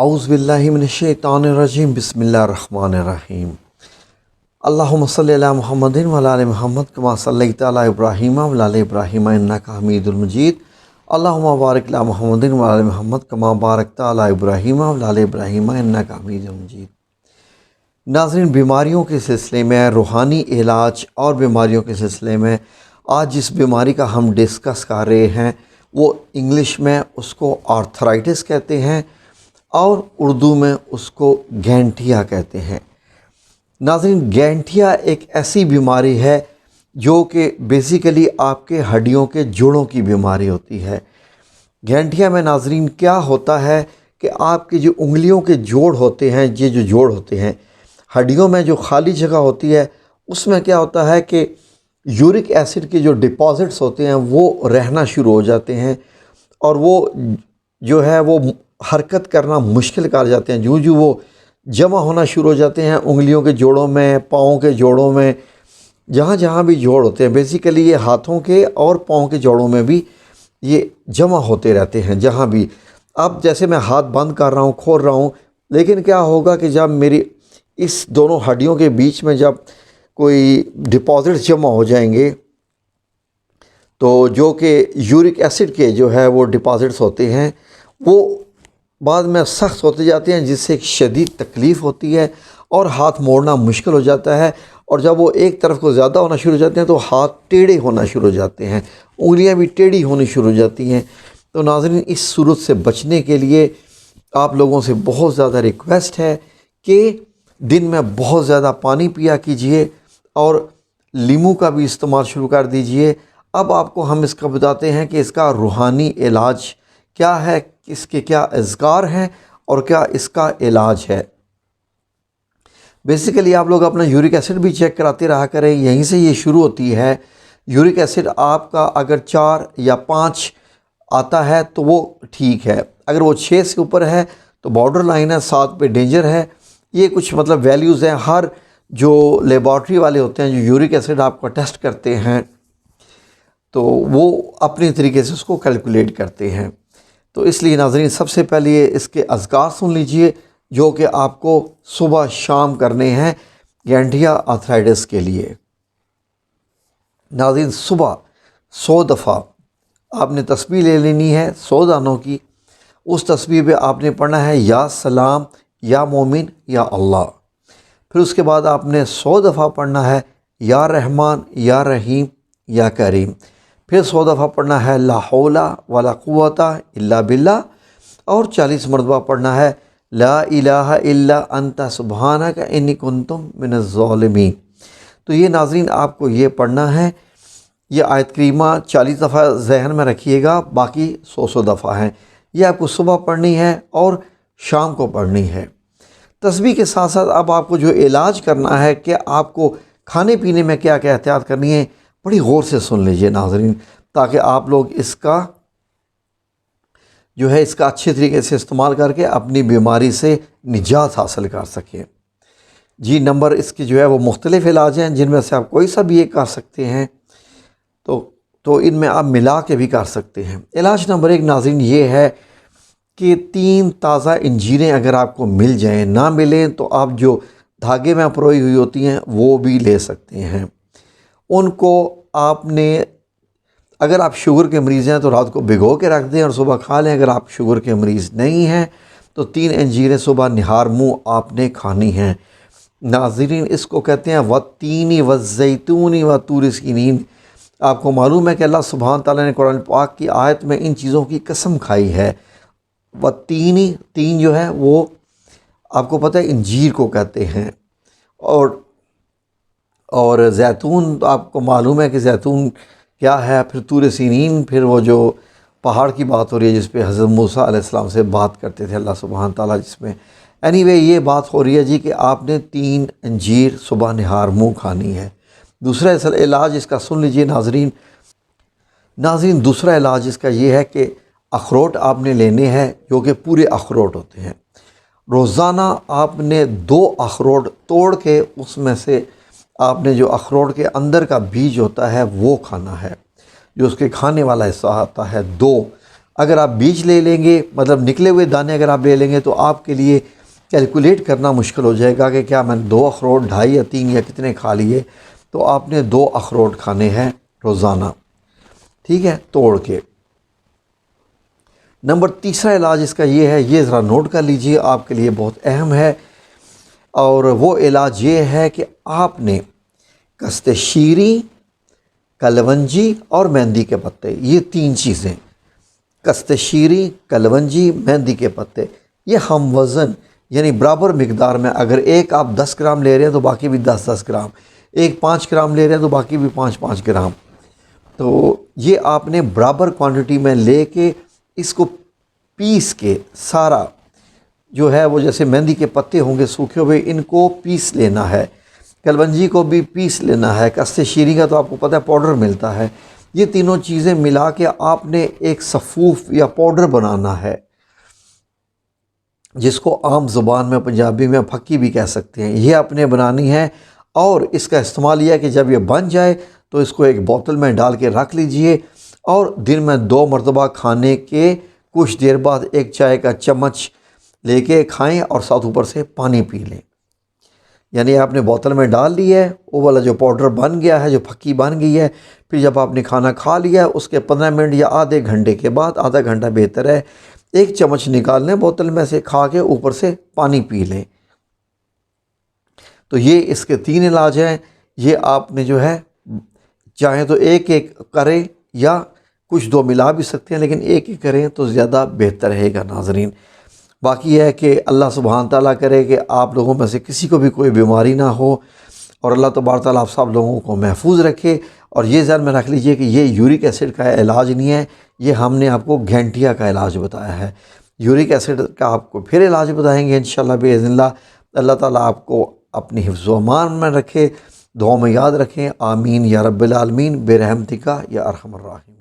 اعوذ باللہ من الشیطان الرجیم بسم اللہ الرحمن الرحیم اللہم صلی علی محمد وعلی آل محمد کما صلیت علی ابراہیم وعلی آل ابراہیم انک حمید المجید اللہم بارک علی محمد وعلی آل محمد کما بارکت علی ابراہیم وعلی آل ابراہیم انک حمید المجید۔ ناظرین، بیماریوں کے سلسلے میں، روحانی علاج اور بیماریوں کے سلسلے میں آج جس بیماری کا ہم ڈسکس کر رہے ہیں وہ انگلش میں اس کو آرتھرائٹس کہتے ہیں اور اردو میں اس کو گینٹھیا کہتے ہیں۔ ناظرین، گینٹھیا ایک ایسی بیماری ہے جو کہ بیسیکلی آپ کے ہڈیوں کے جوڑوں کی بیماری ہوتی ہے۔ گینٹھیا میں ناظرین کیا ہوتا ہے کہ آپ کی جو انگلیوں کے جوڑ ہوتے ہیں، یہ جو جوڑ ہوتے ہیں ہڈیوں میں، جو خالی جگہ ہوتی ہے اس میں کیا ہوتا ہے کہ یورک ایسڈ کے جو ڈپازٹس ہوتے ہیں وہ رہنا شروع ہو جاتے ہیں اور وہ جو ہے وہ حرکت کرنا مشکل کر جاتے ہیں۔ جو وہ جمع ہونا شروع ہو جاتے ہیں انگلیوں کے جوڑوں میں، پاؤں کے جوڑوں میں، جہاں جہاں بھی جوڑ ہوتے ہیں، بیسیکلی یہ ہاتھوں کے اور پاؤں کے جوڑوں میں بھی یہ جمع ہوتے رہتے ہیں جہاں بھی۔ اب جیسے میں ہاتھ بند کر رہا ہوں، کھول رہا ہوں، لیکن کیا ہوگا کہ جب میری اس دونوں ہڈیوں کے بیچ میں جب کوئی ڈپازٹ جمع ہو جائیں گے تو جو کہ یورک ایسڈ کے جو ہے وہ ڈپازٹس ہوتے ہیں وہ بعد میں سخت ہوتے جاتے ہیں، جس سے ایک شدید تکلیف ہوتی ہے اور ہاتھ موڑنا مشکل ہو جاتا ہے، اور جب وہ ایک طرف کو زیادہ ہونا شروع ہو جاتے ہیں تو ہاتھ ٹیڑھے ہونا شروع ہو جاتے ہیں، انگلیاں بھی ٹیڑھی ہونی شروع ہو جاتی ہیں۔ تو ناظرین، اس صورت سے بچنے کے لیے آپ لوگوں سے بہت زیادہ ریکویسٹ ہے کہ دن میں بہت زیادہ پانی پیا کیجئے اور لیمو کا بھی استعمال شروع کر دیجئے۔ اب آپ کو ہم اس کا بتاتے ہیں کہ اس کا روحانی علاج کیا ہے، اس کے کیا اذکار ہیں اور کیا اس کا علاج ہے۔ بیسیکلی آپ لوگ اپنا یورک ایسڈ بھی چیک کراتے رہا کریں، یہیں سے یہ شروع ہوتی ہے۔ یورک ایسڈ آپ کا اگر 4 یا 5 آتا ہے تو وہ ٹھیک ہے، اگر وہ 6 سے اوپر ہے تو بارڈر لائن ہے، 7 پہ ڈینجر ہے۔ یہ کچھ مطلب ویلیوز ہیں، ہر جو لیبارٹری والے ہوتے ہیں جو یورک ایسڈ آپ کا ٹیسٹ کرتے ہیں تو وہ اپنے طریقے سے اس کو کیلکولیٹ کرتے ہیں۔ تو اس لیے ناظرین، سب سے پہلے اس کے اذکار سن لیجئے جو کہ آپ کو صبح شام کرنے ہیں گینٹھیا آرتھرائٹس کے لیے۔ ناظرین، صبح 100 دفعہ آپ نے تسبیح لے لینی ہے 100 دانوں کی۔ اس تسبیح پہ آپ نے پڑھنا ہے یا سلام، یا مومن، یا اللہ۔ پھر اس کے بعد آپ نے 100 دفعہ پڑھنا ہے یا رحمان، یا رحیم، یا کریم۔ پھر 100 دفعہ پڑھنا ہے لا حول ولا قوت الا باللہ، اور 40 مرتبہ پڑھنا ہے لا الہ الا انت سبحانک انی کنت من الظالمین۔ تو یہ ناظرین آپ کو یہ پڑھنا ہے، یہ آیت کریمہ 40 دفعہ ذہن میں رکھیے گا، باقی 100 دفعہ ہیں۔ یہ آپ کو صبح پڑھنی ہے اور شام کو پڑھنی ہے۔ تسبیح کے ساتھ ساتھ اب آپ کو جو علاج کرنا ہے کہ آپ کو کھانے پینے میں کیا کیا احتیاط کرنی ہے، بڑی غور سے سن لیجئے ناظرین، تاکہ آپ لوگ اس کا جو ہے اس کا اچھے طریقے سے استعمال کر کے اپنی بیماری سے نجات حاصل کر سکیں۔ جی، نمبر اس کی جو ہے وہ مختلف علاج ہیں جن میں سے آپ کوئی سا بھی ایک کر سکتے ہیں، تو ان میں آپ ملا کے بھی کر سکتے ہیں۔ علاج نمبر 1 ناظرین یہ ہے کہ 3 تازہ انجیریں اگر آپ کو مل جائیں، نہ ملیں تو آپ جو دھاگے میں پروئی ہوئی ہوتی ہیں وہ بھی لے سکتے ہیں۔ ان کو آپ نے، اگر آپ شوگر کے مریض ہیں تو رات کو بھگو کے رکھ دیں اور صبح کھا لیں۔ اگر آپ شوگر کے مریض نہیں ہیں تو 3 انجیریں صبح نہار منہ آپ نے کھانی ہیں۔ ناظرین، اس کو کہتے ہیں والتین والزیتون وطور سینین۔ آپ کو معلوم ہے کہ اللہ سبحانہ تعالیٰ نے قرآن پاک کی آیت میں ان چیزوں کی قسم کھائی ہے۔ والتین، تین جو ہے وہ آپ کو پتہ ہے انجیر کو کہتے ہیں، اور زیتون تو آپ کو معلوم ہے کہ زیتون کیا ہے۔ پھر طور سینین، پھر وہ جو پہاڑ کی بات ہو رہی ہے جس پہ حضرت موسیٰ علیہ السلام سے بات کرتے تھے اللہ سبحانہ تعالیٰ، جس میں یہ بات ہو رہی ہے جی کہ آپ نے 3 انجیر صبح نہار منہ کھانی ہے۔ دوسرا علاج اس کا سن لیجئے ناظرین۔ دوسرا علاج اس کا یہ ہے کہ اخروٹ آپ نے لینے ہیں جو کہ پورے اخروٹ ہوتے ہیں۔ روزانہ آپ نے 2 اخروٹ توڑ کے اس میں سے آپ نے جو اخروٹ کے اندر کا بیج ہوتا ہے وہ کھانا ہے، جو اس کے کھانے والا حصہ آتا ہے 2 اگر آپ بیج لے لیں گے، مطلب نکلے ہوئے دانے اگر آپ لے لیں گے تو آپ کے لیے کیلکولیٹ کرنا مشکل ہو جائے گا کہ کیا میں 2 اخروٹ 2.5 یا 3 یا کتنے کھا لیے. تو آپ نے 2 اخروٹ کھانے ہیں روزانہ، ٹھیک ہے، توڑ کے. نمبر تیسرا علاج اس کا یہ ہے، یہ ذرا نوٹ کر لیجئے، آپ کے لیے بہت اہم ہے. اور وہ علاج یہ ہے کہ آپ نے کست شیریں، کلونجی اور مہندی کے پتے، یہ 3 چیزیں، کست شیریں، کلونجی، مہندی کے پتے، یہ ہم وزن یعنی برابر مقدار میں، اگر ایک آپ 10 گرام لے رہے ہیں تو باقی بھی 10 گرام، ایک 5 گرام لے رہے ہیں تو باقی بھی 5 گرام. تو یہ آپ نے برابر کوانٹٹی میں لے کے اس کو پیس کے سارا جو ہے وہ، جیسے مہندی کے پتے ہوں گے سوکھے ہوئے، ان کو پیس لینا ہے، کلونجی کو بھی پیس لینا ہے، کست شیریں کا تو آپ کو پتہ ہے پاؤڈر ملتا ہے. یہ تینوں چیزیں ملا کے آپ نے ایک صفوف یا پاؤڈر بنانا ہے، جس کو عام زبان میں پنجابی میں پھکی بھی کہہ سکتے ہیں. یہ آپ نے بنانی ہے، اور اس کا استعمال یہ ہے کہ جب یہ بن جائے تو اس کو ایک بوتل میں ڈال کے رکھ لیجئے، اور دن میں 2 مرتبہ کھانے کے کچھ دیر بعد ایک چائے کا چمچ لے کے کھائیں، اور ساتھ اوپر سے پانی پی لیں. یعنی آپ نے بوتل میں ڈال لی ہے، وہ والا جو پاؤڈر بن گیا ہے، جو پھکی بن گئی ہے، پھر جب آپ نے کھانا کھا لیا اس کے 15 منٹ یا آدھے گھنٹے کے بعد، آدھا گھنٹہ بہتر ہے، ایک چمچ نکال لیں بوتل میں سے، کھا کے اوپر سے پانی پی لیں. تو یہ اس کے 3 علاج ہیں. یہ آپ نے جو ہے چاہیں تو ایک ایک کریں یا کچھ 2 ملا بھی سکتے ہیں، لیکن ایک ہی کریں تو زیادہ بہتر رہے گا ناظرین. باقی ہے کہ اللہ سبحانہ تعالیٰ کرے کہ آپ لوگوں میں سے کسی کو بھی کوئی بیماری نہ ہو، اور اللہ تبارک تعالیٰ آپ سب لوگوں کو محفوظ رکھے. اور یہ ذہن میں رکھ لیجئے کہ یہ یورک ایسڈ کا علاج نہیں ہے، یہ ہم نے آپ کو گھنٹیا کا علاج بتایا ہے. یورک ایسڈ کا آپ کو پھر علاج بتائیں گے انشاءاللہ باذن اللہ. اللہ تعالیٰ آپ کو اپنی حفظ و امان میں رکھے، دعاؤں میں یاد رکھیں. آمین یا رب العالمین برحمتک یا ارحم الراحمین.